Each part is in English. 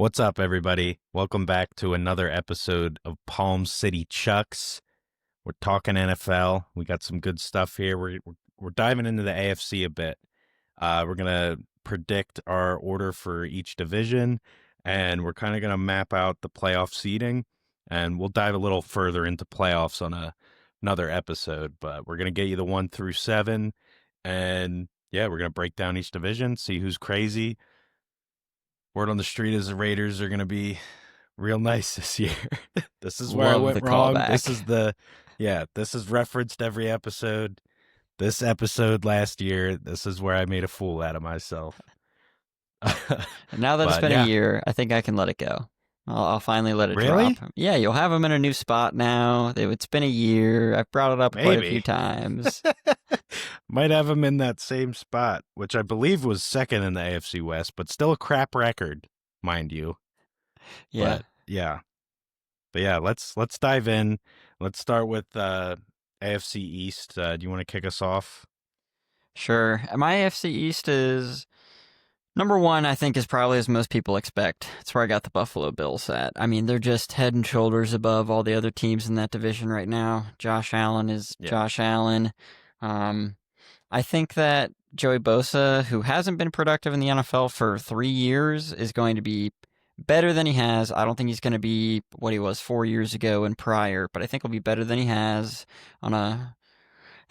What's up, everybody? Welcome back to another episode of Palm City Chucks. We're talking NFL. We got some good stuff here. We're diving into the AFC a bit. We're gonna predict our order for each division, and we're kind of gonna map out the playoff seeding, and we'll dive a little further into playoffs on another episode. But we're gonna get you the 1 through 7, and yeah, we're gonna break down each division, see who's crazy. Word on the street is the Raiders are going to be real nice this year. This is where I Love the went wrong. callback. This is referenced every episode. This episode last year, this is where I made a fool out of myself. Now that it's But been a yeah, year, I think I can let it go. I'll finally let it drop. really? Yeah, you'll have him in a new spot now. It's been a year. I've brought it up quite a few Maybe. times. Might have him in that same spot, which I believe was second in the AFC West, but still a crap record, mind you. Yeah, But yeah, let's dive in. Let's start with AFC East. Do you want to kick us off? sure. My AFC East is number one, I think, is probably as most people expect. It's where I got the Buffalo Bills at. I mean, they're just head and shoulders above all the other teams in that division right now. Josh Allen is Yeah. Josh Allen. I think that Joey Bosa, who hasn't been productive in the NFL for 3 years, is going to be better than he has. I don't think he's going to be what he was 4 years ago and prior, but I think he'll be better than he has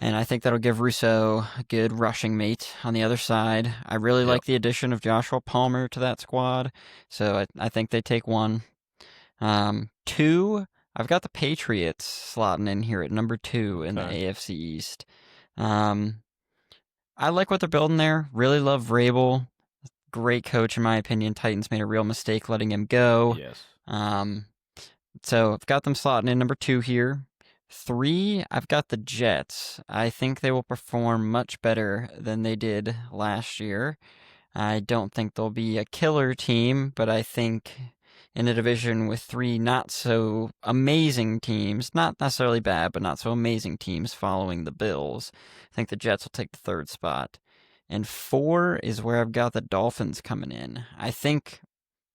and I think that'll give Rousseau a good rushing mate on the other side. I really Yep. like the addition of Joshua Palmer to that squad, so I think they take one. Two, I've got the Patriots slotting in here at number two in the Okay. AFC East. Um, I like what they're building there. Really love Vrabel. Great coach, in my opinion. Titans made a real mistake letting him go. Yes. Um, so I've got them slotting in number two here. Three, I've got the Jets. I think they will perform much better than they did last year. I don't think they'll be a killer team, but I think in a division with three not so amazing teams, not necessarily bad, but not so amazing teams following the Bills, I think the Jets will take the third spot. And four is where I've got the Dolphins coming in. I think,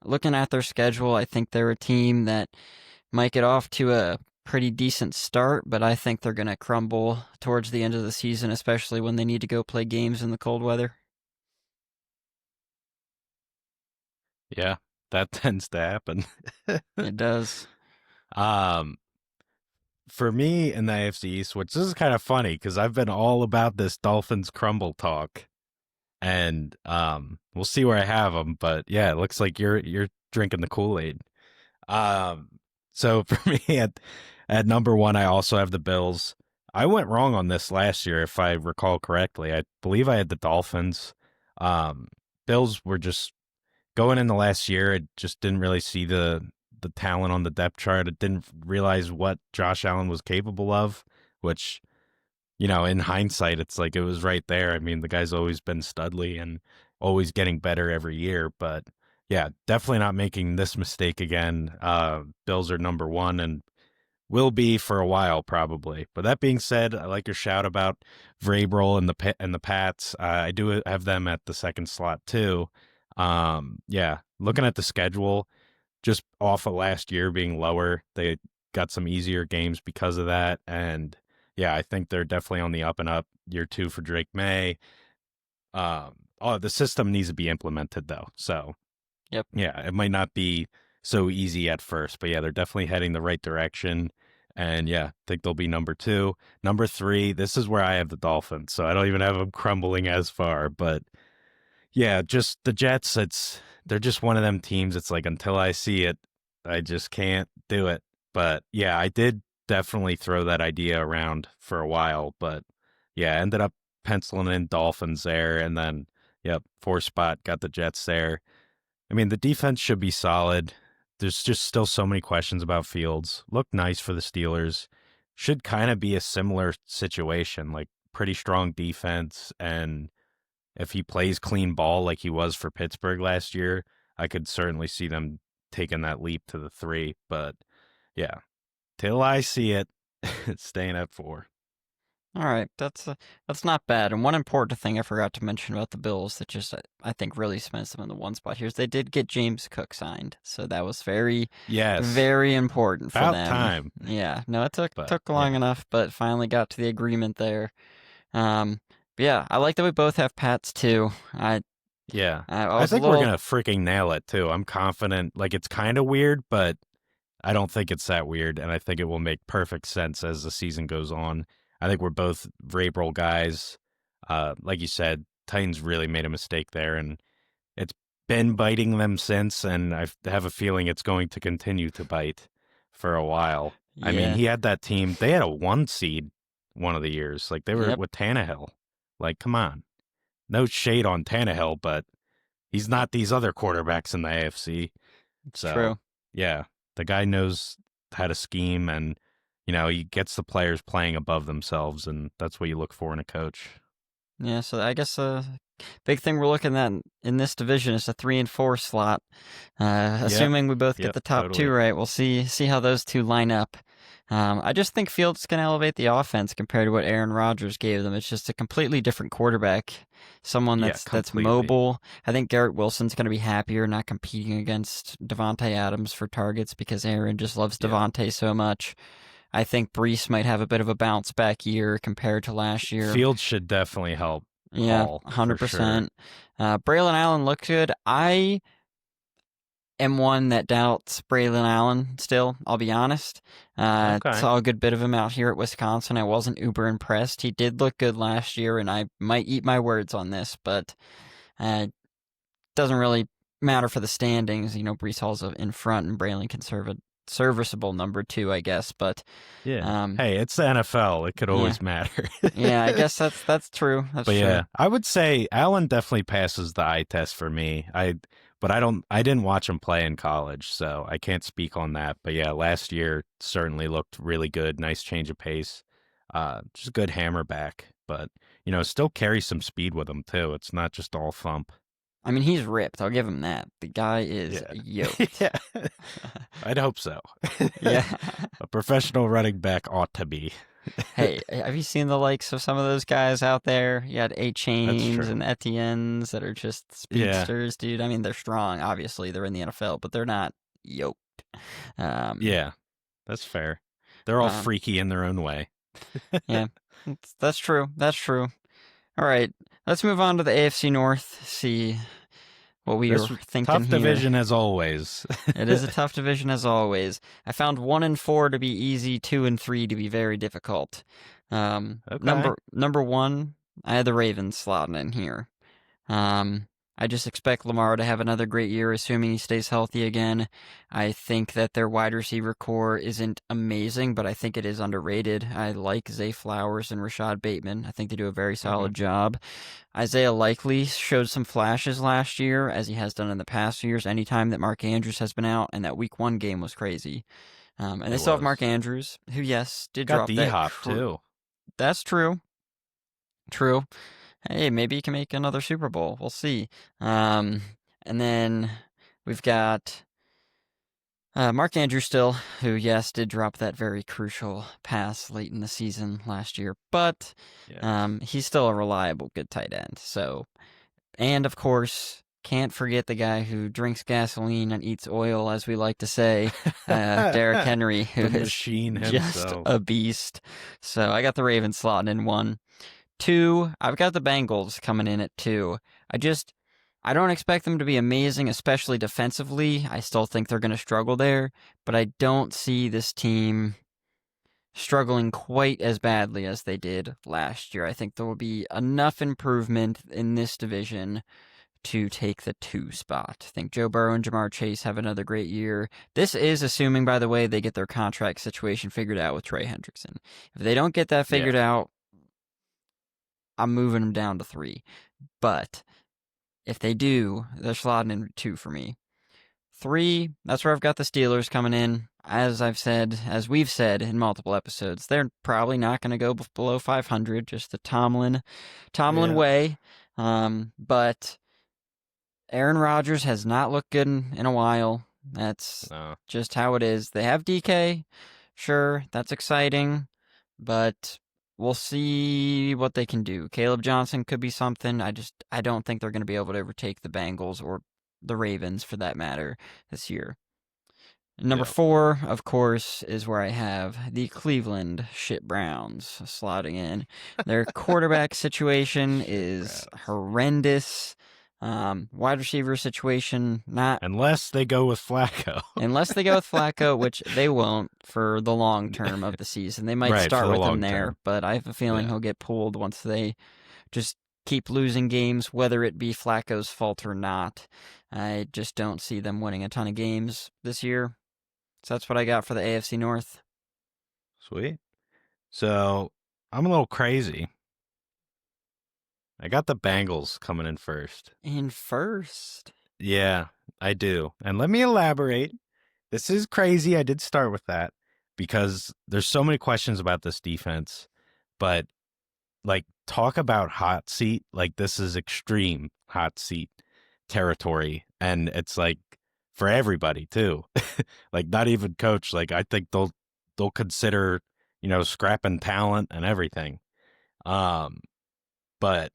looking at their schedule, I think they're a team that might get off to a pretty decent start, but I think they're going to crumble towards the end of the season, especially when they need to go play games in the cold weather. Yeah, that tends to happen. It does. um, for me in the AFC East, which this is kind of funny because I've been all about this Dolphins crumble talk, and we'll see where I have them. But yeah, it looks like you're drinking the Kool-Aid. Um, so for me at number one, I also have the Bills. I went wrong on this last year, if I recall correctly. I believe I had the Dolphins. Um, Bills were just going in the last year. I just didn't really see the talent on the depth chart. I didn't realize what Josh Allen was capable of, which, in hindsight, it's like it was right there. I mean, the guy's always been studly and always getting better every year, but yeah, definitely not making this mistake again. Bills are number one and will be for a while probably. But that being said, I like your shout about Vrabel and the Pats. I do have them at the second slot too. Yeah, looking at the schedule, just off of last year being lower, they got some easier games because of that. And yeah, I think they're definitely on the up and up. Year two for Drake May. The system needs to be implemented though. So Yep. yeah, it might not be so easy at first, but yeah, they're definitely heading the right direction. And yeah, I think they'll be number two. Number three, this is where I have the Dolphins. So I don't even have them crumbling as far. But yeah, just the Jets, they're just one of them teams. It's like until I see it, I just can't do it. But yeah, I did definitely throw that idea around for a while. But yeah, I ended up penciling in Dolphins there. And then, yep, four spot, got the Jets there. I mean, the defense should be solid. There's just still so many questions about Fields. Looked nice for the Steelers. Should kind of be a similar situation, like pretty strong defense. And if he plays clean ball like he was for Pittsburgh last year, I could certainly see them taking that leap to the three. But yeah, till I see it, it's staying at four. All right, that's not bad. And one important thing I forgot to mention about the Bills that just I think really cements them in the one spot here is they did get James Cook signed, so that was very, Yes, very important for about them. time. Yeah, no, it took But took long yeah, enough, but finally got to the agreement there. But yeah, I like that we both have Pats too. yeah. I I was a think we're little gonna freaking nail it too. I'm confident. Like it's kind of weird, but I don't think it's that weird, and I think it will make perfect sense as the season goes on. I think we're both Vrabel guys. Like you said, Titans really made a mistake there, and it's been biting them since, and have a feeling it's going to continue to bite for a while. I mean, yeah, he had that team, they had a 1 seed one of the years. Like, they were yep, with Tannehill. Like, come on. No shade on Tannehill, but he's not these other quarterbacks in the AFC. it's So, true. yeah, the guy knows how to scheme, and, he gets the players playing above themselves, and that's what you look for in a coach. Yeah, so I guess big thing we're looking at in this division is a 3 and 4 slot. Yep. Assuming we both get Yep. the top two Totally. right, we'll see how those two line up. I just think Fields can elevate the offense compared to what Aaron Rodgers gave them. It's just a completely different quarterback, someone Yeah, that's completely. mobile. I think Garrett Wilson's going to be happier not competing against Devontae Adams for targets because Aaron just loves Yeah. Devontae so much. I think Brees might have a bit of a bounce back year compared to last year. Fields should definitely help Yeah, Hall for sure. 100%. Braylon Allen looked good. I am one that doubts Braylon Allen still, I'll be honest. Okay. Saw a good bit of him out here at Wisconsin. I wasn't uber impressed. He did look good last year, and I might eat my words on this, but doesn't really matter for the standings. Brees Hall's in front, and Braylon can serve a serviceable number two, I guess. But Yeah. um, Hey, it's the NFL. It could yeah, always matter. yeah, I guess that's true. That's But true. yeah, I would say Allen definitely passes the eye test for me. But I didn't watch him play in college, so I can't speak on that. But yeah, last year certainly looked really good. Nice change of pace. Just a good hammer back, but still carries some speed with him too. It's not just all thump. I mean, he's ripped. I'll give him that. The guy is Yeah. yoked. Yeah. I'd hope so. Yeah. A professional running back ought to be. Hey, have you seen the likes of some of those guys out there? You had A That's Chains true. and Etiennes that are just Yeah. speedsters, dude. I mean, they're strong. Obviously, they're in the NFL, but they're not yoked. Um, Yeah. That's fair. They're all um, freaky in their own way. yeah, that's true. That's true. All right, let's move on to the AFC North. See what we are This thinking tough here. division as always. It is a tough division as always. I found 1 and 4 to be easy, 2 and 3 to be very difficult. Okay. Number one, I had the Ravens slotting in here. Um, I just expect Lamar to have another great year, assuming he stays healthy again. I think that their wide receiver core isn't amazing, but I think it is underrated. I like Zay Flowers and Rashad Bateman. I think they do a very Hmm. solid job. Isaiah Likely showed some flashes last year, as he has done in the past years, anytime that Mark Andrews has been out, and that week 1 game was crazy. And they It still have Mark was. Andrews, who, yes, did Got drop D that. Hop too. That's true. True. Hey, maybe he can make another Super Bowl. We'll see. Um, and then we've got Mark Andrews still, who, yes, did drop that very crucial pass late in the season last year, but Yes. he's still a reliable, good tight end. So, and of course, can't forget the guy who drinks gasoline and eats oil, as we like to say, Derrick Henry, who The is machine just himself. a beast. So I got the Ravens slotting in 1. 2, I've got the Bengals coming in at 2. I don't expect them to be amazing, especially defensively. I still think they're going to struggle there, but I don't see this team struggling quite as badly as they did last year. I think there will be enough improvement in this division to take the 2 spot. I think Joe Burrow and Jamar Chase have another great year. This is assuming, by the way, they get their contract situation figured out with Trey Hendrickson. If they don't get that Yeah. figured out, I'm moving them down to 3. But if they do, they're slotting in 2 for me. 3, that's where I've got the Steelers coming in. As we've said in multiple episodes, they're probably not going to go below 500, just the Tomlin Yeah. way. But Aaron Rodgers has not looked good in a while. That's No. just how it is. They have DK, sure, that's exciting, but we'll see what they can do. Caleb Johnson could be something. I don't think they're going to be able to overtake the Bengals or the Ravens for that matter this year. Number Yeah. 4, of course, is where I have the Cleveland Shit Browns slotting in. Their quarterback situation Shit, is Browns. horrendous. Wide receiver situation, not Unless they go with Flacco. unless they go with Flacco, which they won't for the long term of the season. They might Right, for start the with him long there, term. but I have a feeling Yeah. he'll get pulled once they just keep losing games, whether it be Flacco's fault or not. I just don't see them winning a ton of games this year. So that's what I got for the AFC North. Sweet. So I'm a little crazy. I got the Bengals coming in first. In first. Yeah, I do. And let me elaborate. This is crazy. I did start with that because there's so many questions about this defense. But like, talk about hot seat. Like, this is extreme hot seat territory. And it's like for everybody too. Like, not even coach. Like, I think they'll consider, scrapping talent and everything. Um, but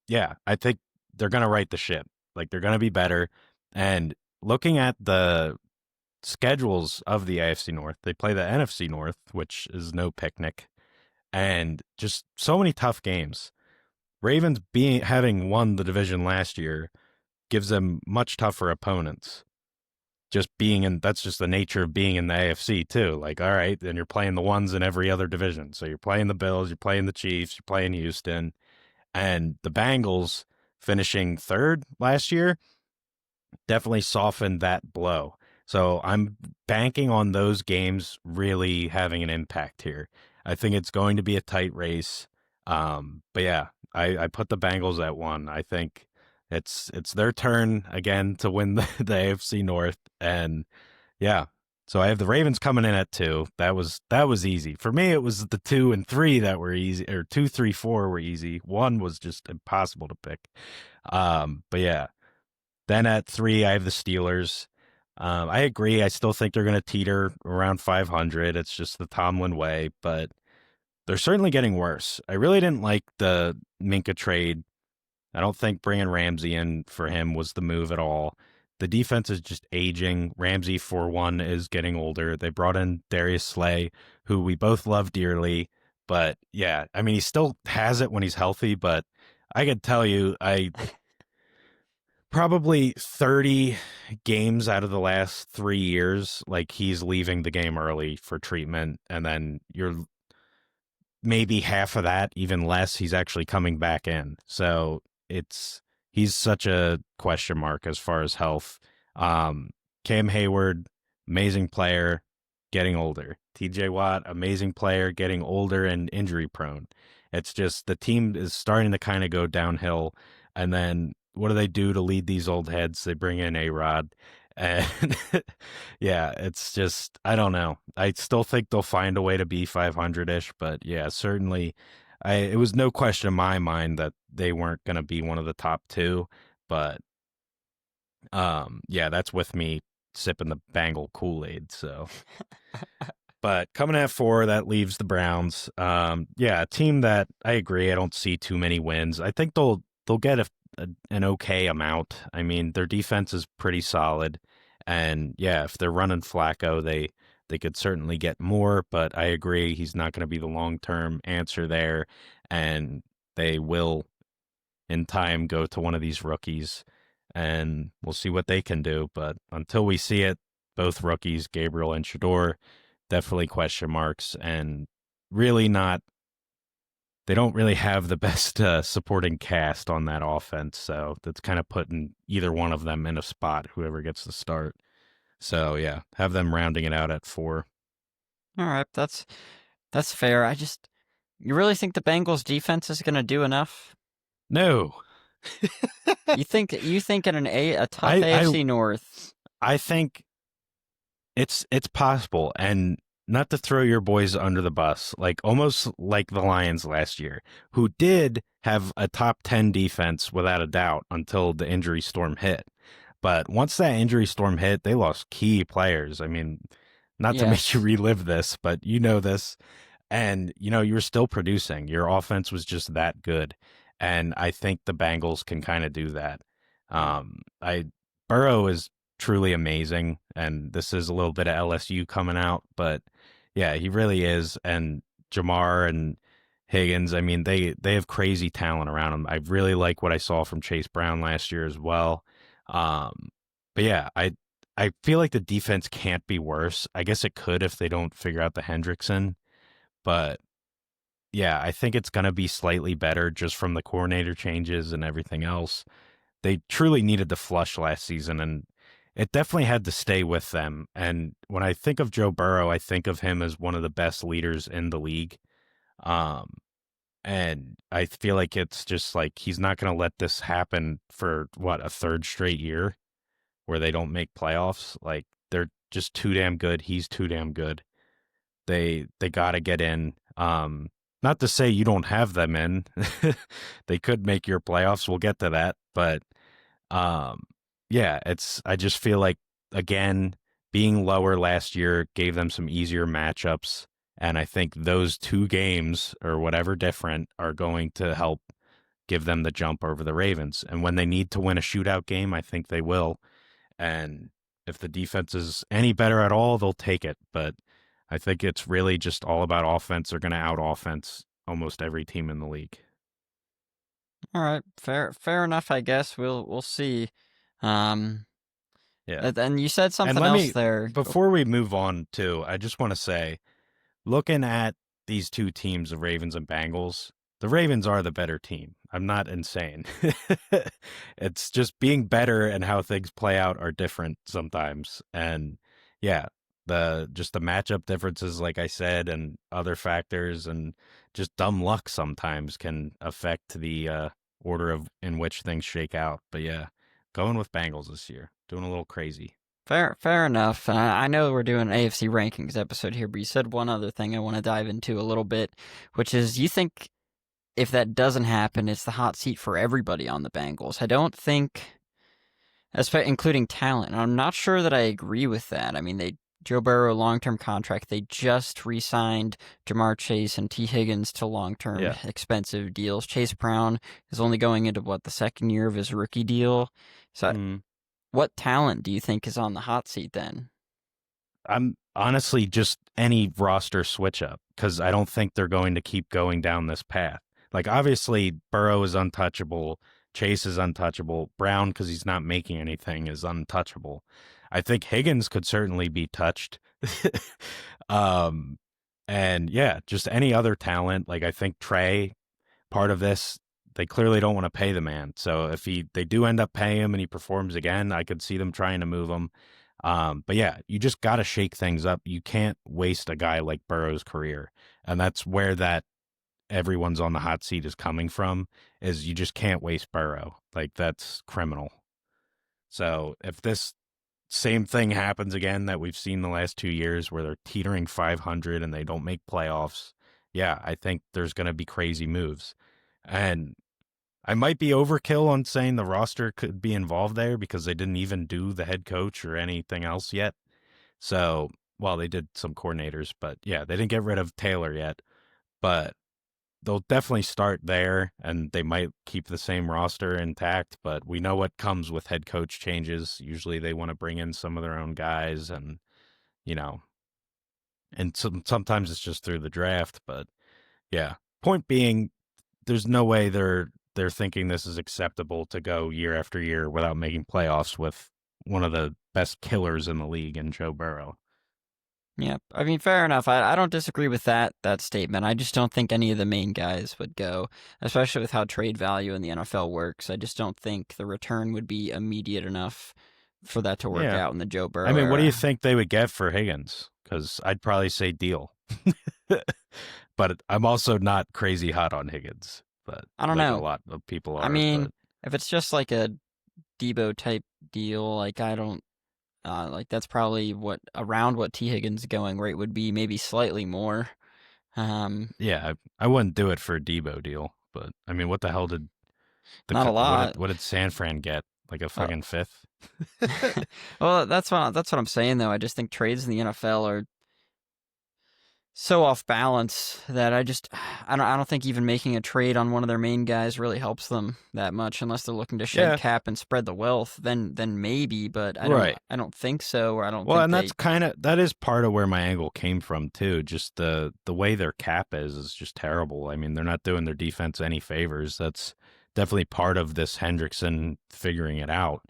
yeah, I think they're gonna right the ship. Like, they're gonna be better. And looking at the schedules of the AFC North, they play the NFC North, which is no picnic, and just so many tough games. Ravens being having won the division last year gives them much tougher opponents. Just being in that's just the nature of being in the AFC too. Like, all right, then you're playing the ones in every other division. So you're playing the Bills, you're playing the Chiefs, you're playing Houston, and the Bengals finishing third last year definitely softened that blow. So I'm banking on those games really having an impact here. I think it's going to be a tight race. But yeah, I put the Bengals at 1. I think it's their turn again to win the AFC North. And yeah. So I have the Ravens coming in at 2. That was easy. For me, it was the 2 and 3 that were easy, or 2, 3, 4 were easy. 1 was just impossible to pick. But yeah. Then at 3, I have the Steelers. I agree. I still think they're going to teeter around 500. It's just the Tomlin way, but they're certainly getting worse. I really didn't like the Minka trade. I don't think bringing Ramsey in for him was the move at all. The defense is just aging. Ramsey, for one, is getting older. They brought in Darius Slay, who we both love dearly. But yeah, I mean, he still has it when he's healthy, but I could tell you, I probably 30 games out of the last 3 years, like, he's leaving the game early for treatment. And then you're maybe half of that, even less, he's actually coming back in. So he's such a question mark as far as health. Um, Cam Hayward, amazing player, getting older. TJ Watt, amazing player, getting older and injury prone. It's just the team is starting to kind of go downhill. And then what do they do to lead these old heads? They bring in A-Rod. And yeah, it's just, I don't know. I still think they'll find a way to be 500-ish, but yeah, certainly it was no question in my mind that they weren't going to be one of the top 2, but yeah, that's with me sipping the Bengal Kool-Aid, so. But coming at 4, that leaves the Browns. Yeah, a team that I agree, I don't see too many wins. I think they'll get an okay amount. I mean, their defense is pretty solid, and yeah, if they're running Flacco, they could certainly get more. But I agree, he's not going to be the long term answer there, and they will in time go to one of these rookies, and we'll see what they can do. But until we see it, both rookies, Gabriel and Shador, definitely question marks, and really not. They don't really have the best supporting cast on that offense, so that's kind of putting either one of them in a spot, whoever gets the start. So yeah, have them rounding it out at 4. All right, that's fair. You really think the Bengals defense is going to do enough? No, You think in a tough I I AFC North? I think it's possible, and not to throw your boys under the bus, like almost like the Lions last year, who did have a top 10 defense without a doubt until the injury storm hit. But once that injury storm hit, they lost key players. I mean, not to make you Yes. relive this, but you know this. And, you were still producing. Your offense was just that good. And I think the Bengals can kind of do that. I Burrow is truly amazing, and this is a little bit of LSU coming out, but yeah, he really is. And Jamar and Higgins, I mean, they have crazy talent around them. I really like what I saw from Chase Brown last year as well. Um, but yeah, I feel like the defense can't be worse. I guess it could if they don't figure out the Hendrickson, but yeah, I think it's going to be slightly better just from the coordinator changes and everything else. They truly needed the flush last season, and it definitely had to stay with them. And when I think of Joe Burrow, I think of him as one of the best leaders in the league. Um, and I feel like it's just like he's not going to let this happen for what, a third straight year where they don't make playoffs. Like they're just too damn good. He's too damn good. They got to get in. Not to say you don't have them in. They could make your playoffs. We'll get to that, but um, yeah, it's. I just feel like again being lower last year gave them some easier matchups, and I think those two games or whatever different are going to help give them the jump over the Ravens. And when they need to win a shootout game, I think they will. And if the defense is any better at all, they'll take it. But I think it's really just all about offense. They're going to out offense almost every team in the league. All right, fair enough. I guess we'll see. Um, Yeah. and you said And something let else me, there. before we move on, too, I just want to say looking at these two teams, the Ravens and Bengals, the Ravens are the better team. I'm not insane. It's just being better and how things play out are different sometimes. And yeah, the matchup differences, like I said, and other factors and just dumb luck sometimes can affect the order of in which things shake out. But yeah, going with Bengals this year, doing a little crazy. Fair enough. And I know we're doing an AFC rankings episode here, but you said one other thing I want to dive into a little bit, which is you think if that doesn't happen, it's the hot seat for everybody on the Bengals. I don't think, including talent. And I'm not sure that I agree with that. I mean, Joe Burrow long-term contract. They just re-signed Jamar Chase and T. Higgins to long-term Yeah. expensive deals. Chase Brown is only going into the second year of his rookie deal. So, Mm. what talent do you think is on the hot seat then? I'm honestly just any roster switch up because I don't think they're going to keep going down this path. Like, obviously, Burrow is untouchable. Chase is untouchable. Brown, because he's not making anything, is untouchable. I think Higgins could certainly be touched. um, and yeah, just any other talent. Like, I think Trey, part of this, they clearly don't want to pay the man. So if they do end up paying him and he performs again, I could see them trying to move him. But yeah, you just got to shake things up. You can't waste a guy like Burrow's career. And that's where that everyone's on the hot seat is coming from, is you just can't waste Burrow. Like that's criminal. So if this same thing happens again that we've seen the last 2 years where they're teetering 500 and they don't make playoffs, yeah, I think there's going to be crazy moves. And I might be overkill on saying the roster could be involved there because they didn't even do the head coach or anything else yet. So, well, they did some coordinators, but yeah, they didn't get rid of Taylor yet. But they'll definitely start there and they might keep the same roster intact. But we know what comes with head coach changes. Usually they want to bring in some of their own guys and, you know, and sometimes it's just through the draft. But yeah, point being, there's no way they're thinking this is acceptable to go year after year without making playoffs with one of the best killers in the league in Joe Burrow. Yeah, I mean, fair enough. I don't disagree with that statement. I just don't think any of the main guys would go, especially with how trade value in the NFL works. I just don't think the return would be immediate enough for that to work Yeah. out in the Joe I Burrow mean, what do you era. think they would get for Higgins? Because I'd probably say deal. But I'm also not crazy hot on Higgins, but I don't like a know. lot of people I are. mean, But if it's just like a Debo type deal, like I don't like that's probably what around what T Higgins going rate would be, maybe slightly more. Um, yeah, I wouldn't do it for a Debo deal. But I mean, what the hell did Not a lot. what did San Fran get? Like a Uh, fucking fifth? well, that's what I'm saying though. I just think trades in the NFL are so off balance that I don't think even making a trade on one of their main guys really helps them that much unless they're looking to shed Yeah, cap and spread the wealth. Then maybe, but right. I don't think so, or I don't Well, think and they. that is part of where my angle came from too. Just the way their cap is just terrible. I mean, they're not doing their defense any favors. That's definitely part of this Hendrickson figuring it out,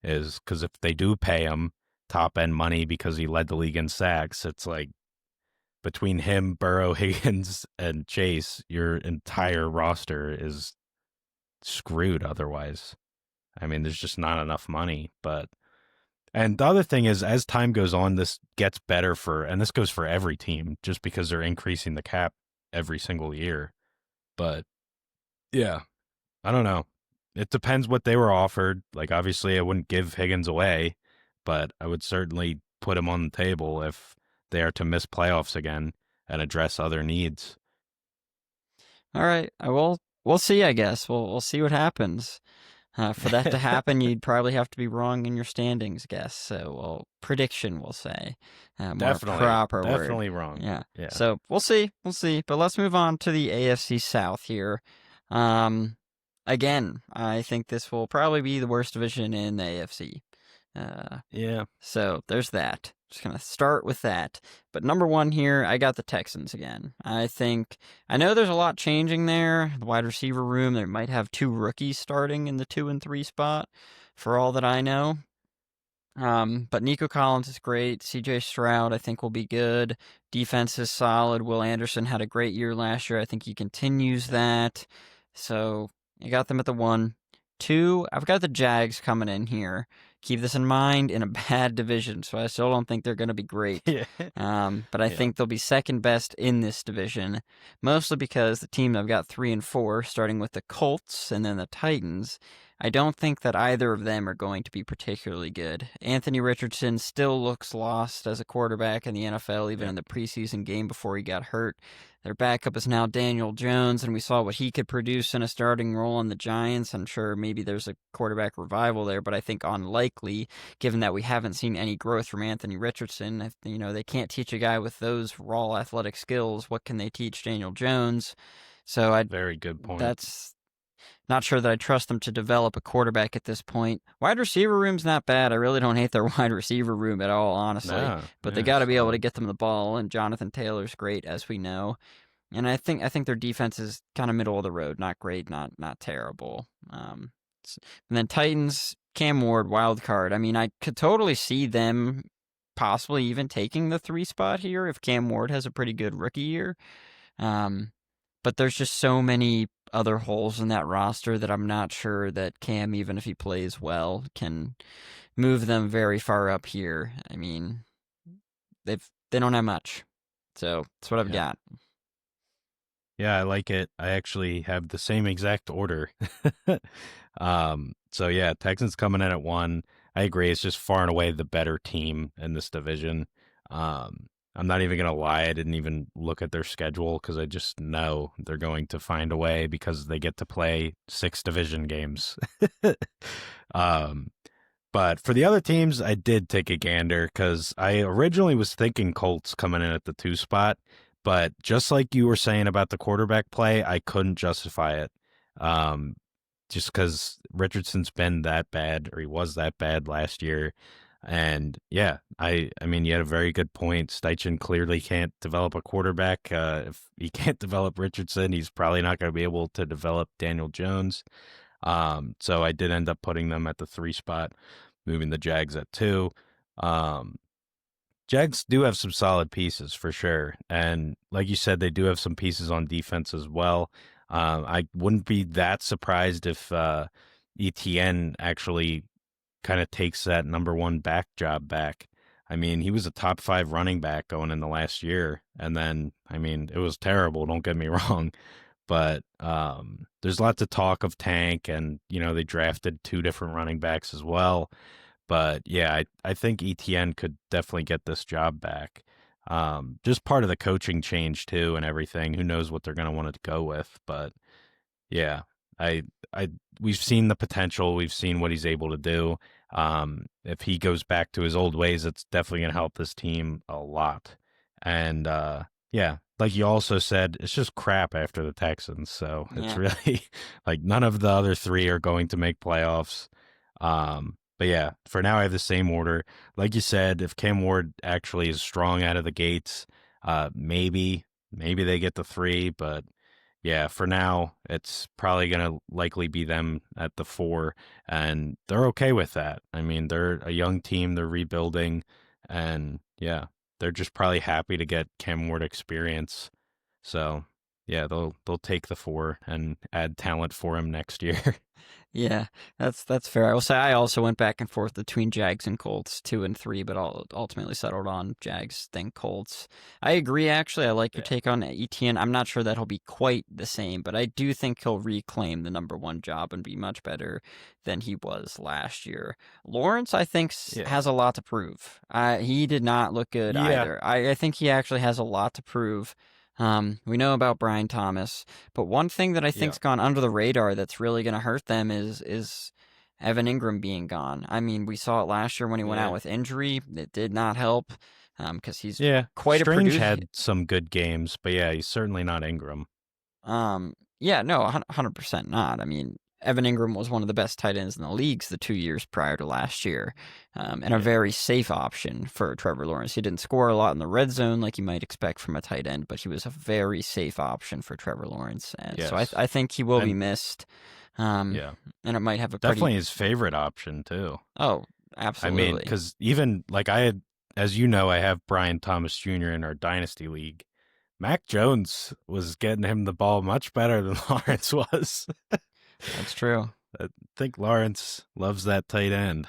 is because if they do pay him top end money because he led the league in sacks, it's like between him, Burrow, Higgins, and Chase, your entire roster is screwed otherwise. I mean, there's just not enough money. But and the other thing is, as time goes on, this gets better and this goes for every team, just because they're increasing the cap every single year. But yeah, I don't know. It depends what they were offered. Like, obviously, I wouldn't give Higgins away, but I would certainly put him on the table if they are to miss playoffs again and address other needs. All right, I will. We'll see. I guess we'll see what happens. For that to happen, you'd probably have to be wrong in your standings, guess. So, well, prediction, we'll say, more Definitely, proper word. definitely wrong. Yeah. Yeah. So we'll see, we'll see. But let's move on to the AFC South here. Um, Again, I think this will probably be the worst division in the AFC. Yeah. So there's that. Just gonna start with that. But number one here, I got the Texans again. I know there's a lot changing there. The wide receiver room, they might have two rookies starting in the 2 and 3 spot, for all that I know. But Nico Collins is great. CJ Stroud, I think, will be good. Defense is solid. Will Anderson had a great year last year. I think he continues that. So I got them at the 1. 2, I've got the Jags coming in here. Keep this in mind, in a bad division, so I still don't think they're going to be great. Yeah. But I Yeah. think they'll be second best in this division, mostly because the team I've got 3 and 4, starting with the Colts and then the Titans, I don't think that either of them are going to be particularly good. Anthony Richardson still looks lost as a quarterback in the NFL, even Yeah. in the preseason game before he got hurt. Their backup is now Daniel Jones, and we saw what he could produce in a starting role on the Giants. I'm sure maybe there's a quarterback revival there, but I think unlikely, given that we haven't seen any growth from Anthony Richardson. If, they can't teach a guy with those raw athletic skills, what can they teach Daniel Jones? So Very good point. that's not sure that I trust them to develop a quarterback at this point. Wide receiver room's not bad. I really don't hate their wide receiver room at all, honestly. No. But they Yeah, got to be able to solid. get them the ball, and Jonathan Taylor's great, as we know. And I think their defense is kind of middle of the road, not great, not terrible. And then Titans, Cam Ward, wild card. I mean, I could totally see them possibly even taking the 3 spot here if Cam Ward has a pretty good rookie year. But there's just so many other holes in that roster that I'm not sure that Cam, even if he plays well, can move them very far up here. I mean, they don't have much. So that's what I've Yeah. got. Yeah, I like it. I actually have the same exact order. So yeah, Texans coming in at 1. I agree. It's just far and away the better team in this division. I'm not even gonna lie. I didn't even look at their schedule because I just know they're going to find a way because they get to play 6 division games. um, but for the other teams, I did take a gander because I originally was thinking Colts coming in at the 2 spot, but just like you were saying about the quarterback play, I couldn't justify it. Um, just because Richardson's been that bad, or he was that bad last year. And yeah, I mean, you had a very good point. Steichen clearly can't develop a quarterback. If he can't develop Richardson, he's probably not going to be able to develop Daniel Jones. So I did end up putting them at the 3 spot, moving the Jags at 2. Um, Jags do have some solid pieces for sure. And like you said, they do have some pieces on defense as well. I wouldn't be that surprised if ETN actually kind of takes that number 1 back job back. I mean, he was a top 5 running back going in the last year. And then, I mean, it was terrible. Don't get me wrong. But there's lots of talk of Tank, and, they drafted 2 different running backs as well. But yeah, I think ETN could definitely get this job back. Just part of the coaching change too and everything. Who knows what they're going to want to go with? But yeah, I, I, we've seen the potential. We've seen what he's able to do. If he goes back to his old ways, it's definitely going to help this team a lot. And Yeah, like you also said, it's just crap after the Texans. So it's Yeah. really like none of the other three are going to make playoffs. But yeah, for now I have the same order. Like you said, if Cam Ward actually is strong out of the gates, maybe they get the three. But yeah, for now it's probably gonna likely be them at the four, and they're okay with that. I mean, they're a young team, they're rebuilding, and yeah, they're just probably happy to get Cam Ward experience. So yeah, they'll take the four and add talent for him next year. Yeah, that's fair. I will say I also went back and forth between Jags and Colts 2 and 3, but ultimately settled on Jags then Colts. I agree. Actually, I like your Yeah. take on ETN. I'm not sure that he'll be quite the same, but I do think he'll reclaim the number one job and be much better than he was last year. Lawrence, I think, Yeah. has a lot to prove. He did not look good Yeah. either. I think he actually has a lot to prove. We know about Brian Thomas. But one thing that I Yeah. think's gone under the radar that's really going to hurt them is Evan Ingram being gone. I mean, we saw it last year when he went out Yeah. with injury. It did not help because he's Yeah. quite a Strange producer. had some good games, but yeah, he's certainly not Ingram. Yeah, no, 100% not. I mean, Evan Ingram was one of the best tight ends in the leagues the 2 years prior to last year, and a Yeah. very safe option for Trevor Lawrence. He didn't score a lot in the red zone like you might expect from a tight end, but he was a very safe option for Trevor Lawrence. And so Yes. I think he will be And missed, um, yeah, and it might have a pretty. definitely his favorite option too. Oh, I mean, absolutely. because even like I had, as you know, I have Brian Thomas Jr. in our dynasty league. Mac Jones was getting him the ball much better than Lawrence was. That's true. I think Lawrence loves that tight end.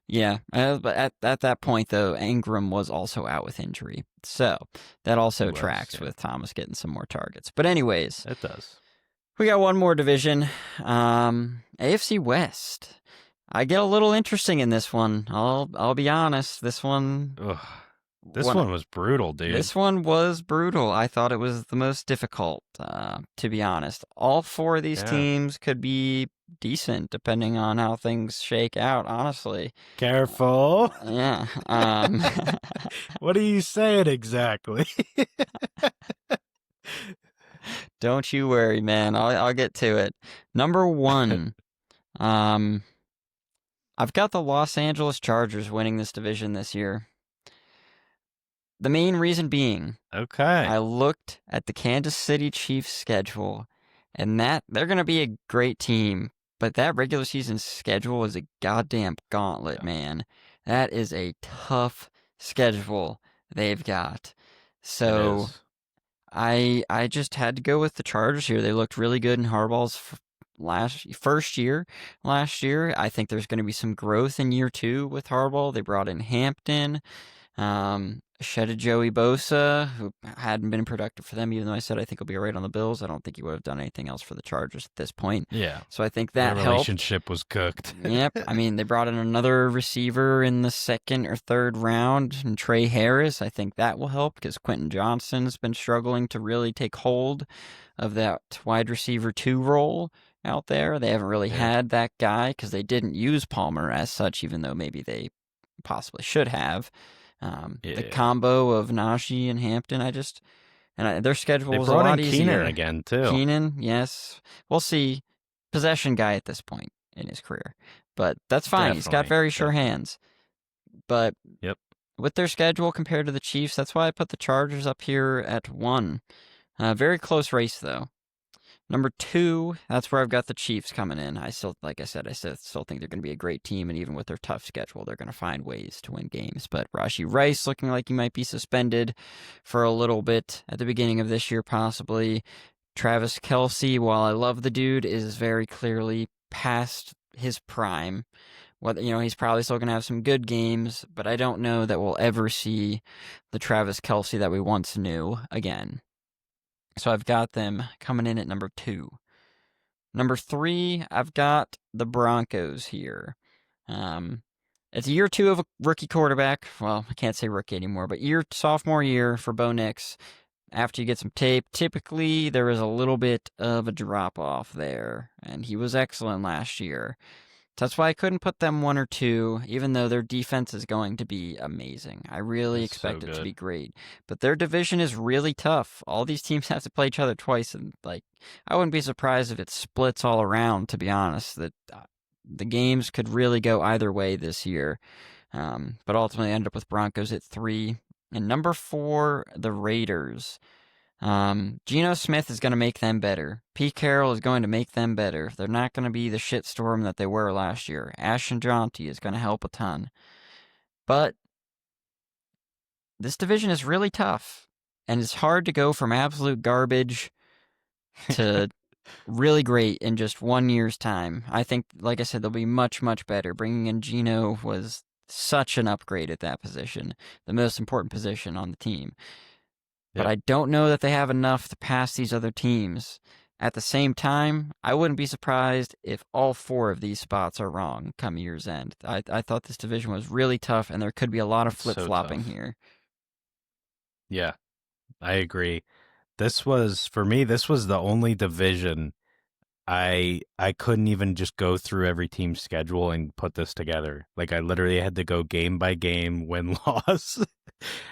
Yeah, but at that point though, Ingram was also out with injury, so that He also was, tracks yeah. with Thomas getting some more targets. But anyways, It does. we got one more division, AFC West. I get a little interesting in this one. I'll be honest. Ugh. This When one was brutal, dude. This one was brutal. I thought it was the most difficult, to be honest. All four of these Yeah. teams could be decent depending on how things shake out. Honestly, Careful. yeah. What are you saying exactly? Don't you worry, man. I'll get to it. Number one, um, I've got the Los Angeles Chargers winning this division this year. The main reason being, Okay. I looked at the Kansas City Chiefs schedule, and that they're going to be a great team, but that regular season schedule is a goddamn gauntlet, Yeah, man. That is a tough schedule they've got. it So is. I just had to go with the Chargers here. They looked really good in Harbaugh's first year last year. I think there's going to be some growth in year two with Harbaugh. They brought in Hampton, shedded Joey Bosa, who hadn't been productive for them. Even though I said I think he'll be all right on the Bills, I don't think he would have done anything else for the Chargers at this point. Yeah. So I think Their that helped. relationship was cooked. Yep. I mean, they brought in another receiver in the second or third round, and Trey Harris. I think that will help because Quentin Johnston's been struggling to really take hold of that wide receiver 2 role out there. They haven't really Yeah. had that guy because they didn't use Palmer as such, even though maybe they possibly should have. The Yeah. combo of Najee and Hampton, their schedule They was a brought lot in Keenan easier. again, too. Keenan, yes. We'll see. Possession guy at this point in his career. But that's fine. He's got Definitely. very sure Definitely. hands. But Yep. with their schedule compared to the Chiefs, that's why I put the Chargers up here at 1. Very close race, though. Number 2, that's where I've got the Chiefs coming in. I still, like I said, still think they're going to be a great team, and even with their tough schedule, they're going to find ways to win games. But Rashee Rice looking like he might be suspended for a little bit at the beginning of this year, possibly. Travis Kelce, while I love the dude, is very clearly past his prime. He's probably still going to have some good games, but I don't know that we'll ever see the Travis Kelce that we once knew again. So I've got them coming in at number 2. Number 3, I've got the Broncos here. It's year 2 of a rookie quarterback. Well, I can't say rookie anymore, but sophomore year for Bo Nix. After you get some tape, typically there is a little bit of a drop off there, and he was excellent last year. That's why I couldn't put them 1 or 2, even though their defense is going to be amazing. I really That's so expect it to be good. great. But their division is really tough. All these teams have to play each other twice, and like I wouldn't be surprised if it splits all around. To be honest, that the games could really go either way this year. But ultimately, end up with Broncos at 3 and number 4, the Raiders. Geno Smith is going to make them better. Pete Carroll is going to make them better. They're not going to be the shitstorm that they were last year. Ashton Jonty is going to help a ton. But this division is really tough, and it's hard to go from absolute garbage to really great in just 1 year's time. I think, like I said, they'll be much, much better. Bringing in Geno was such an upgrade at that position, the most important position on the team. But Yep. I don't know that they have enough to pass these other teams. At the same time, I wouldn't be surprised if all 4 of these spots are wrong come year's end. I thought this division was really tough, and there could be a lot of It's so flip-flopping tough. here. Yeah, I agree. This was for me. This was the only division I couldn't even just go through every team's schedule and put this together. Like I literally had to go game by game, win loss.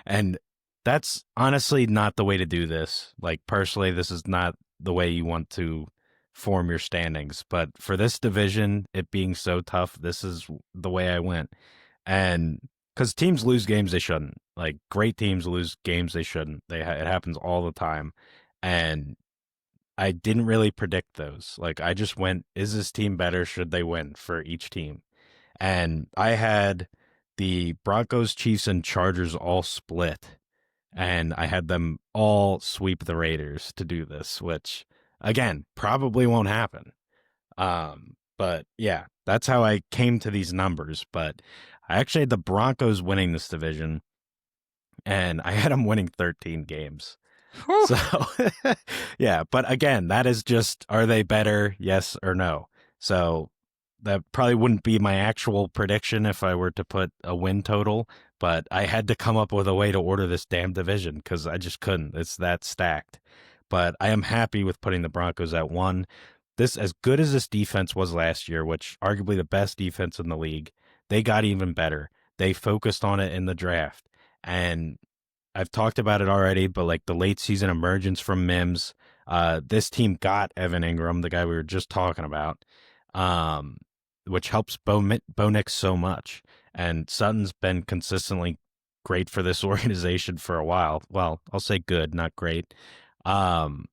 And that's honestly not the way to do this. Like personally, this is not the way you want to form your standings. But for this division, it being so tough, this is the way I went. And because teams lose games they shouldn't. Like great teams lose games they shouldn't. It happens all the time. And I didn't really predict those. Like I just went, is this team better? Should they win for each team? And I had the Broncos, Chiefs, and Chargers all split, and I had them all sweep the Raiders to do this, which again probably won't happen. But yeah, that's how I came to these numbers. But I actually had the Broncos winning this division, and I had them winning 13 games. Whew. So, yeah, but again, that is just are they better? Yes or no. So, that probably wouldn't be my actual prediction if I were to put a win total, but I had to come up with a way to order this damn division because I just couldn't. It's that stacked. But I am happy with putting the Broncos at 1. This, as good as this defense was last year, which arguably the best defense in the league, they got even better. They focused on it in the draft. And I've talked about it already, but like the late season emergence from Mims, this team got Evan Ingram, the guy we were just talking about, um, which helps Bo Nix so much. And Sutton's been consistently great for this organization for a while. Well, I'll say good, not great. Um,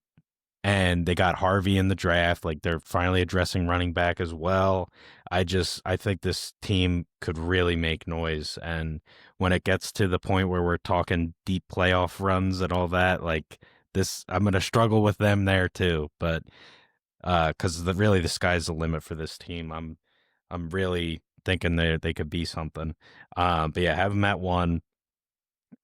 and they got Harvey in the draft. Like they're finally addressing running back as well. I think this team could really make noise. And when it gets to the point where we're talking deep playoff runs and all that, like this, I'm going to struggle with them there too. But, cause really the sky's the limit for this team. I'm really thinking they could be something. But yeah, have them at 1.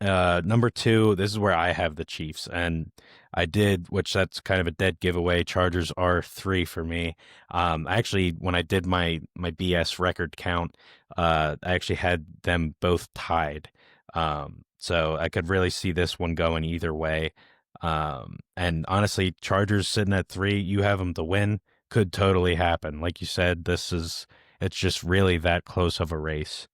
Number 2, this is where I have the Chiefs, and I did, which that's kind of a dead giveaway. Chargers are 3 for me. I actually, when I did my BS record count, I actually had them both tied. So I could really see this one going either way. And honestly, Chargers sitting at 3, you have them to win, could totally happen. Like you said, it's just really that close of a race.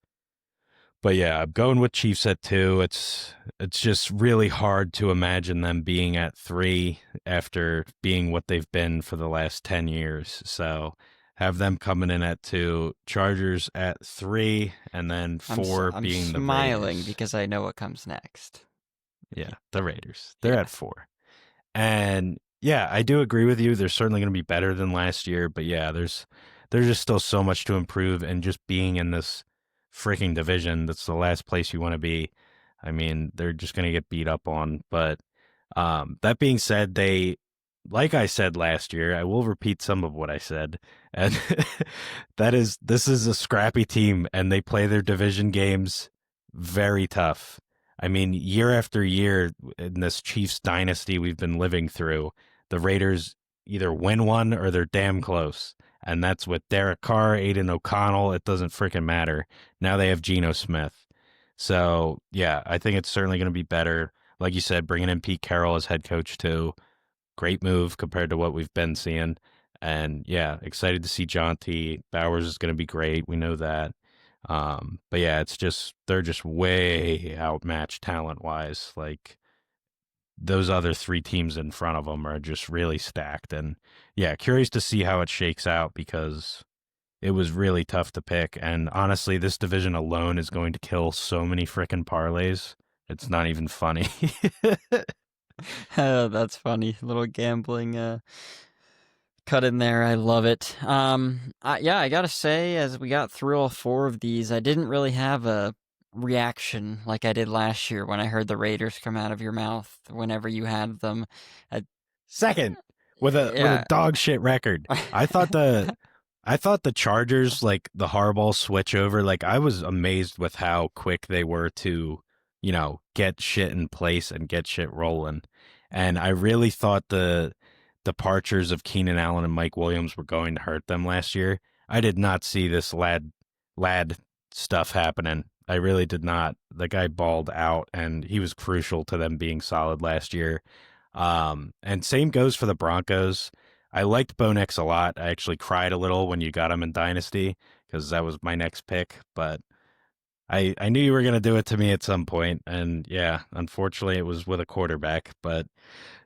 But yeah, I'm going with Chiefs at 2. It's just really hard to imagine them being at 3 after being what they've been for the last 10 years. So have them coming in at 2, Chargers at 3, and then 4 I'm being the smiling Raiders. because I know what comes next. Yeah, the Raiders. They're Yeah. at 4. And yeah, I do agree with you. They're certainly going to be better than last year, but yeah, there's just still so much to improve, and just being in this freaking division that's the last place you want to be. I mean, they're just going to get beat up on. But that being said, like I said last year, I will repeat some of what I said, and this is a scrappy team, and they play their division games very tough. I mean, year after year in this Chiefs dynasty we've been living through, the Raiders either win one or they're damn close. And that's with Derek Carr, Aiden O'Connell. It doesn't freaking matter. Now they have Geno Smith. So, yeah, I think it's certainly going to be better. Like you said, bringing in Pete Carroll as head coach, too. Great move compared to what we've been seeing. And yeah, excited to see John T. Bowers is going to be great. We know that. But yeah, it's just they're just way outmatched talent wise. Like those other three teams in front of them are just really stacked. And yeah, curious to see how it shakes out because it was really tough to pick. And honestly, this division alone is going to kill so many freaking parlays. It's not even funny. That's funny. Little gambling cut in there. I love it. Yeah, I gotta say, as we got through all four of these, I didn't really have a reaction like I did last year when I heard the Raiders come out of your mouth whenever you had them. I, Second, with a yeah. dog shit record. I thought the Chargers, like the Harbaugh switch over, like I was amazed with how quick they were to, get shit in place and get shit rolling. And I really thought the departures of Keenan Allen and Mike Williams were going to hurt them last year. I did not see this lad stuff happening. I really did not. The guy balled out and he was crucial to them being solid last year. And same goes for the Broncos. I liked Bo Nix a lot. I actually cried a little when you got him in Dynasty because that was my next pick. But I knew you were going to do it to me at some point. And yeah, unfortunately, it was with a quarterback. But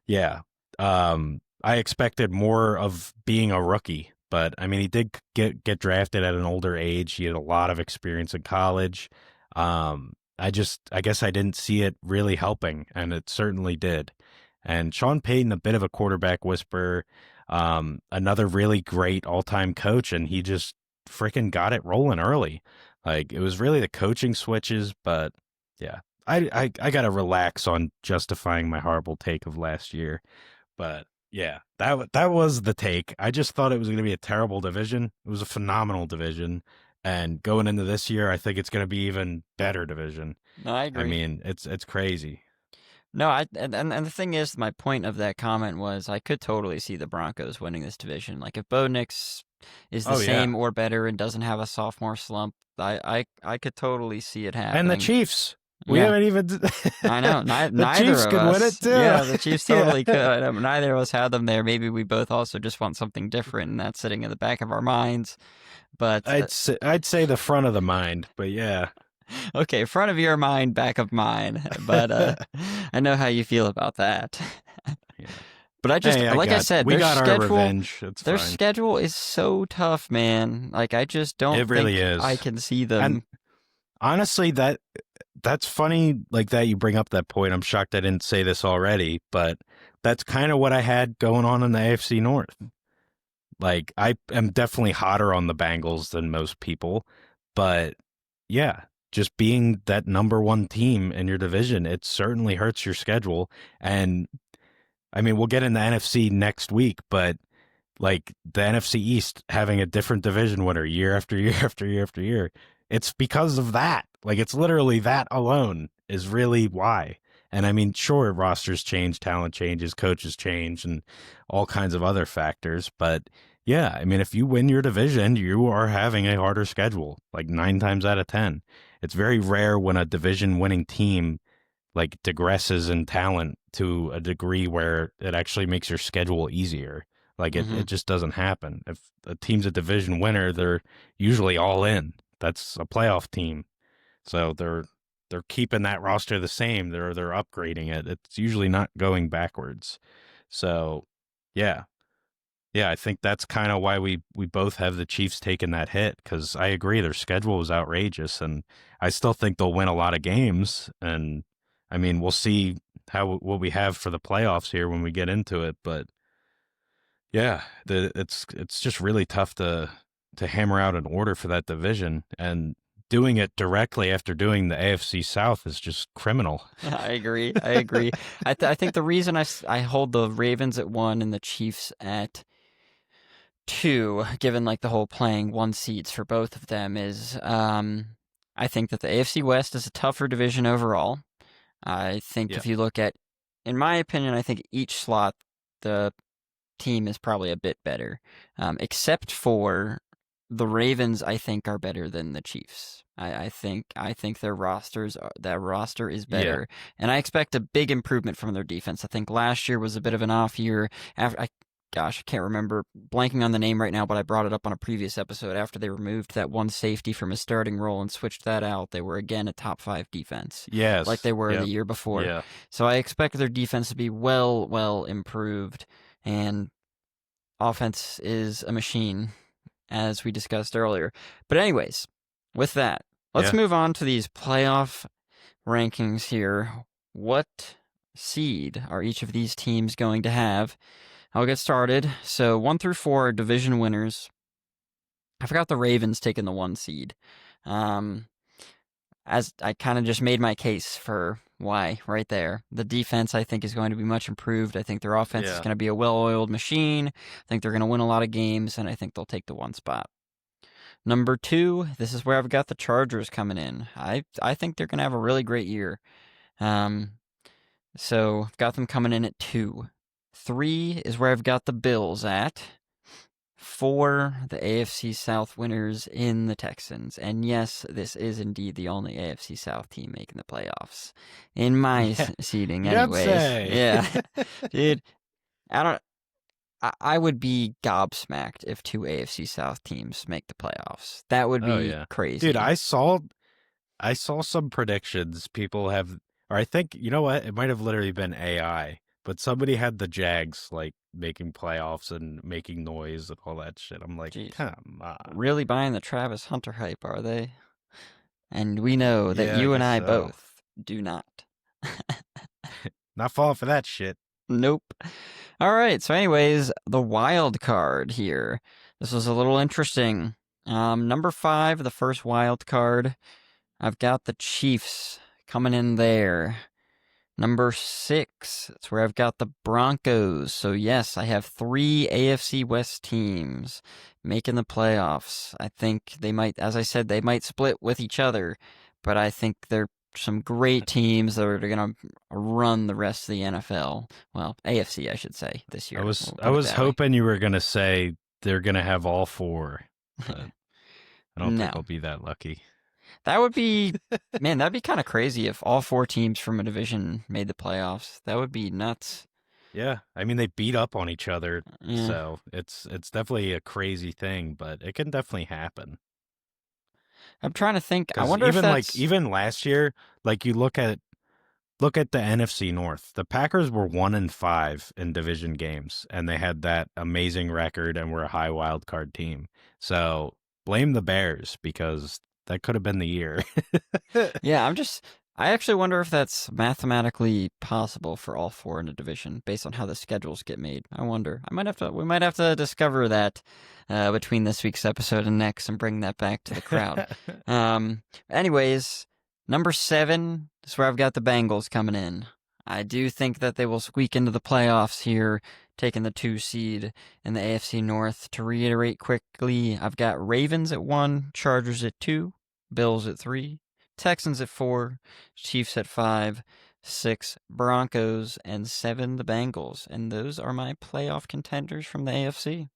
yeah, I expected more of being a rookie. But I mean, he did get drafted at an older age. He had a lot of experience in college. I guess I didn't see it really helping, and it certainly did. And Sean Payton, a bit of a quarterback whisperer, another really great all-time coach, and he just freaking got it rolling early. Like it was really the coaching switches, but yeah, I gotta relax on justifying my horrible take of last year. But yeah, that was the take. I just thought it was going to be a terrible division. It was a phenomenal division, and going into this year, I think it's going to be even better division. No, I I agree. mean, it's crazy. No, and the thing is, my point of that comment was I could totally see the Broncos winning this division. Like if Bo Nix is the Oh yeah, same or better and doesn't have a sophomore slump, I could totally see it and the happening. Chiefs. We Yeah, haven't even. I know. The Neither Chiefs of could win it us. too. Yeah, the Chiefs Yeah, totally could. Neither of us had them there. Maybe we both also just want something different, and that's sitting in the back of our minds. But I'd say the front of the mind, but yeah. okay, front of your mind, back of mine. But I know how you feel about that. Yeah. But I just, Hey, like I said, we got our revenge. It's their fine. schedule is so tough, man. Like I just don't It really think I is. can see And them. honestly, that's funny like that you bring up that point. I'm shocked I didn't say this already, but that's kind of what I had going on in the AFC North. Like I am definitely hotter on the Bengals than most people, but yeah, just being that number one team in your division, it certainly hurts your schedule. And I mean, we'll get in the NFC next week, but like the NFC East having a different division winner year after year after year after year. It's because of that. Like it's literally that alone is really why. And I mean, sure, rosters change, talent changes, coaches change, and all kinds of other factors. But yeah, I mean, if you win your division, you are having a harder schedule, like 9 times out of 10. It's very rare when a division winning team like digresses in talent to a degree where it actually makes your schedule easier. Like Hmm. it just doesn't happen. If a team's a division winner, they're usually all in. That's a playoff team. So they're keeping that roster the same. They're upgrading it. It's usually not going backwards. So yeah. Yeah, I think that's kind of why we both have the Chiefs taking that hit because I agree their schedule is outrageous and I still think they'll win a lot of games and I mean we'll see how what we have for the playoffs here when we get into it, but yeah, it's just really tough to hammer out an order for that division and doing it directly after doing the AFC South is just criminal. I agree. I agree. I think the reason I hold the Ravens at 1 and the Chiefs at 2, given like the whole playing one seeds for both of them, is I think that the AFC West is a tougher division overall. I think Yeah. if you look at, in my opinion, I think each slot the team is probably a bit better, except for the Ravens. I think are better than the Chiefs. I think that roster is Yeah. better, and I expect a big improvement from their defense. I think last year was a bit of an off year. After I gosh, I can't remember, blanking on the name right now, but I brought it up on a previous episode. After they removed that one safety from his starting role and switched that out, they were again a top 5 defense, like Yes. they were the Yep. year before. Yeah. So I expect their defense to be well improved, and offense is a machine, as we discussed earlier. But anyways, with that, let's Yeah. move on to these playoff rankings here. What seed are each of these teams going to have? I'll get started. So 1 through 4 are division winners. I forgot the Ravens taking the 1 seed. As I kind of just made my case for why right there. The defense, I think, is going to be much improved. I think their offense is Yeah. going to be a well-oiled machine. I think they're going to win a lot of games, and I think they'll take the 1 spot. Number 2, this is where I've got the Chargers coming in. I think they're going to have a really great year. So I've got them coming in at 2. 3 is where I've got the Bills at. 4, the AFC South winners in the Texans. And yes, this is indeed the only AFC South team making the playoffs. In my Yeah. seeding, You don't anyways. say. Yeah. Dude, I would be gobsmacked if 2 AFC South teams make the playoffs. That would Oh be yeah. crazy. Dude, I saw some predictions people have, or I think, you know what? It might have literally been AI, but somebody had the Jags like making playoffs and making noise and all that shit. I'm like, Jeez. come on. Really buying the Travis Hunter hype, are they? And we know that Yeah, I you and guess I so. both do not. Not falling for that shit. Nope. All right. So, anyways, the wild card here. This was a little interesting. Number 5, the first wild card. I've got the Chiefs coming in there. Number 6, that's where I've got the Broncos. So, yes, I have 3 AFC West teams making the playoffs. I think they might, as I said, they might split with each other, but I think they're some great teams that are going to run the rest of the NFL. Well, AFC, I should say, this year. I was We'll put it that way. hoping you were gonna say they're gonna have all 4, but I don't think No. I'll be that lucky. That would be, man, that'd be kind of crazy if all 4 teams from a division made the playoffs. That would be nuts. Yeah, I mean they beat up on each other, Yeah. so it's definitely a crazy thing, but it can definitely happen. I'm trying to think. I 'Cause wonder if even that's... even last year, like you look at the NFC North, the Packers were 1-5 in division games, and they had that amazing record and were a high wild card team. So blame the Bears because that could have been the year. Yeah, I actually wonder if that's mathematically possible for all 4 in a division based on how the schedules get made. I wonder. We might have to discover that between this week's episode and next and bring that back to the crowd. Anyways, number 7 is where I've got the Bengals coming in. I do think that they will squeak into the playoffs here, taking the 2 seed in the AFC North. To reiterate quickly, I've got Ravens at 1, Chargers at 2, Bills at 3, Texans at 4, Chiefs at 5, 6 Broncos, and 7 the Bengals. And those are my playoff contenders from the AFC.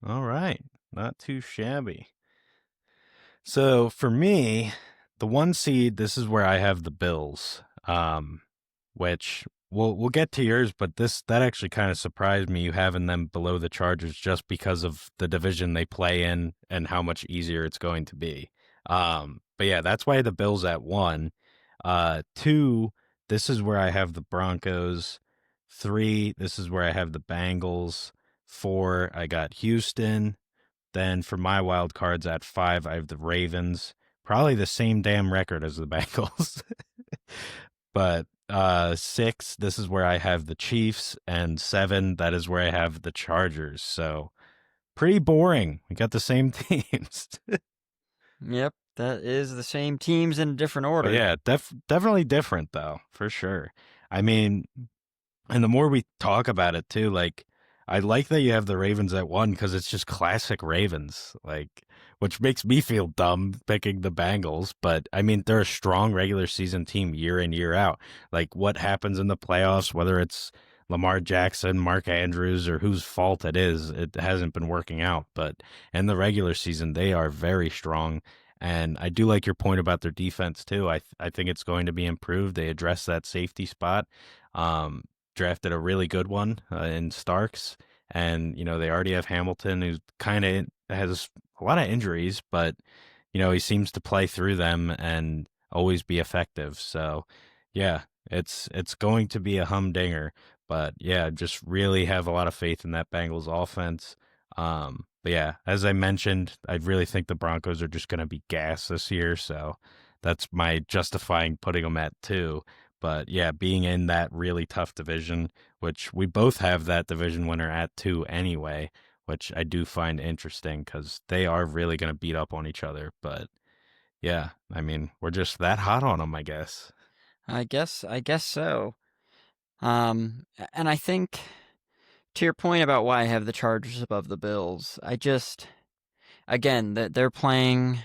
All right, not too shabby. So for me, the 1 seed, this is where I have the Bills, which we'll get to yours, but that actually kind of surprised me, you having them below the Chargers just because of the division they play in and how much easier it's going to be. But yeah, that's why the Bills at 1. 2, this is where I have the Broncos. 3, this is where I have the Bengals. 4, I got Houston. Then for my wild cards at 5, I have the Ravens. Probably the same damn record as the Bengals. But 6, this is where I have the Chiefs. And 7, that is where I have the Chargers. So pretty boring. We got the same teams. Yep, that is the same teams in a different order. But yeah, definitely different though, for sure. I mean, and the more we talk about it too, like I like that you have the Ravens at 1 because it's just classic Ravens, like which makes me feel dumb picking the Bengals. But I mean, they're a strong regular season team year in, year out. Like what happens in the playoffs, whether it's Lamar Jackson, Mark Andrews, or whose fault it is, it hasn't been working out. But in the regular season, they are very strong. And I do like your point about their defense too. I think it's going to be improved. They address that safety spot. drafted a really good one in Starks, and they already have Hamilton, who kind of has a lot of injuries, but he seems to play through them and always be effective. So, yeah, it's going to be a humdinger. But yeah, just really have a lot of faith in that Bengals offense. But yeah, as I mentioned, I really think the Broncos are just going to be gas this year. So that's my justifying putting them at 2. But yeah, being in that really tough division, which we both have that division winner at 2 anyway, which I do find interesting because they are really going to beat up on each other. But yeah, I mean, we're just that hot on them, I guess. I guess so. And I think to your point about why I have the Chargers above the Bills, again, that they're playing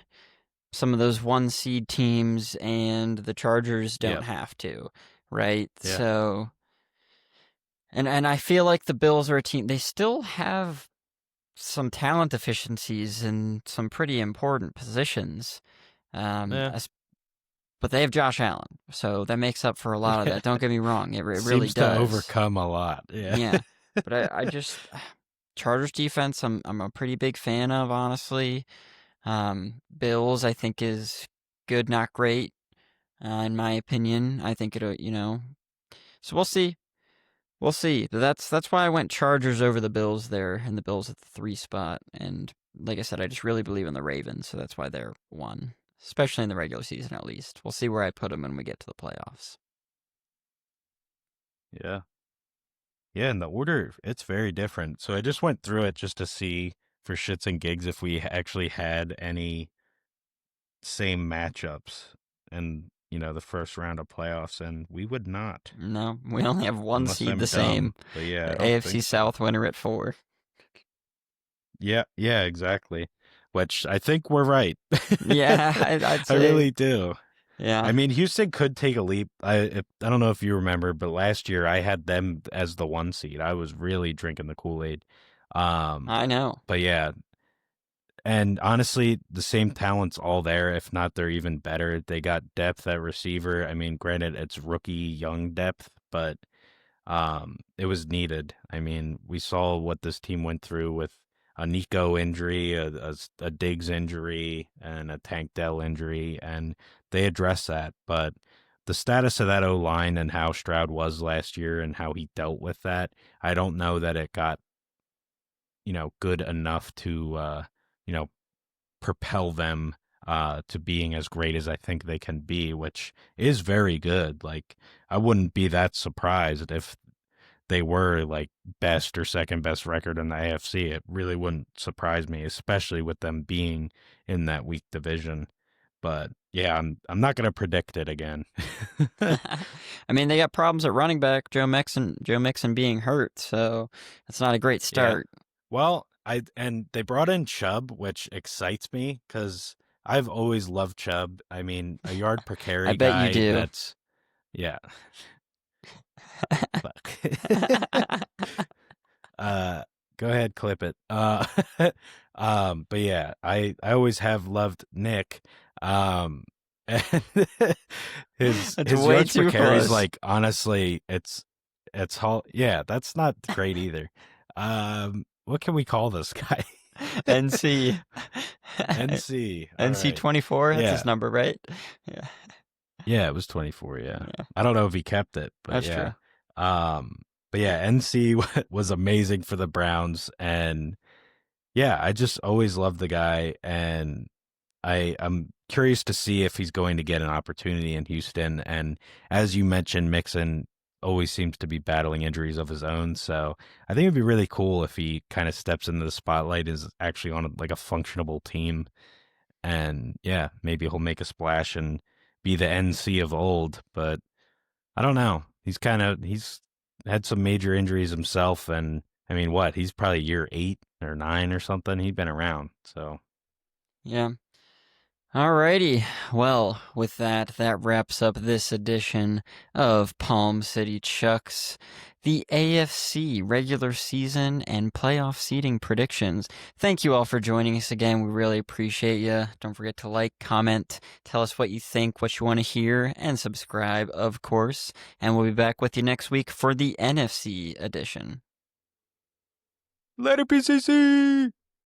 some of those 1 seed teams, and the Chargers don't Yep. have to, right? Yeah. So, and I feel like the Bills are a team. They still have some talent deficiencies in some pretty important positions. Um, Yeah. as, but they have Josh Allen, so that makes up for a lot of that. Don't get me wrong, it really Seems to does. overcome a lot. Yeah. Yeah, but I just Chargers defense. I'm a pretty big fan of, honestly. Bills, I think, is good, not great, in my opinion. I think it'll. So we'll see. We'll see. But that's why I went Chargers over the Bills there, and the Bills at the 3 spot. And like I said, I just really believe in the Ravens, so that's why they're 1, especially in the regular season at least. We'll see where I put them when we get to the playoffs. Yeah. Yeah. And the order, it's very different. So I just went through it just to see for shits and gigs if we actually had any same matchups in, the first round of playoffs, and we would not, No, we only have 1 unless seed I'm the same. dumb. But yeah, I don't AFC think so. South winner at 4. Yeah, yeah, exactly. Which I think we're right. Yeah, I'd I say. really do. I Yeah, mean, Houston could take a leap. I don't know if you remember, but last year I had them as the 1 seed. I was really drinking the Kool-Aid. Um, I know. but yeah, and honestly, the same talent's all there. If not, they're even better. They got depth at receiver. I mean, granted, it's rookie young depth, but it was needed. I mean, we saw what this team went through with a Nico injury, a Diggs injury, and a Tank Dell injury, and they addressed that. But the status of that O line and how Stroud was last year and how he dealt with that, I don't know that it got good enough to you know propel them to being as great as I think they can be, which is very good. Like I wouldn't be that surprised if they were like best or second best record in the AFC. It really wouldn't surprise me, especially with them being in that weak division. But yeah, I'm not gonna predict it again. I mean, they got problems at running back. Joe Mixon being hurt, so that's not a great Yeah. start. Well, and they brought in Chubb, which excites me because I've always loved Chubb. I mean, a yard per I carry bet you guy. do. That's yeah. Fuck. uh, Go ahead, clip it. But yeah, I always have loved Nick. And It's his way yards per too carry is close. like honestly, it's all yeah. That's not great either. What can we call this guy? NC NC. All NC right. 24. That's his Yeah. number, right? Yeah, Yeah, it was 24, yeah. yeah, I don't know if he kept it, but that's true. yeah. But yeah, NC was amazing for the Browns, and yeah, I just always loved the guy, and I'm curious to see if he's going to get an opportunity in Houston. And as you mentioned, Mixon always seems to be battling injuries of his own, so I think it'd be really cool if he kind of steps into the spotlight, is actually on like a functionable team, and yeah, maybe he'll make a splash and be the NC of old. But I don't know. He's had some major injuries himself, and I mean, what? He's probably year 8 or 9 or something. He's been around, so Yeah. Alrighty. Well, with that, that wraps up this edition of Palm City Chucks. the AFC regular season and playoff seeding predictions. Thank you all for joining us again. We really appreciate you. Don't forget to like, comment, tell us what you think, what you want to hear, and subscribe, of course. And we'll be back with you next week for the NFC edition. Later, PCC!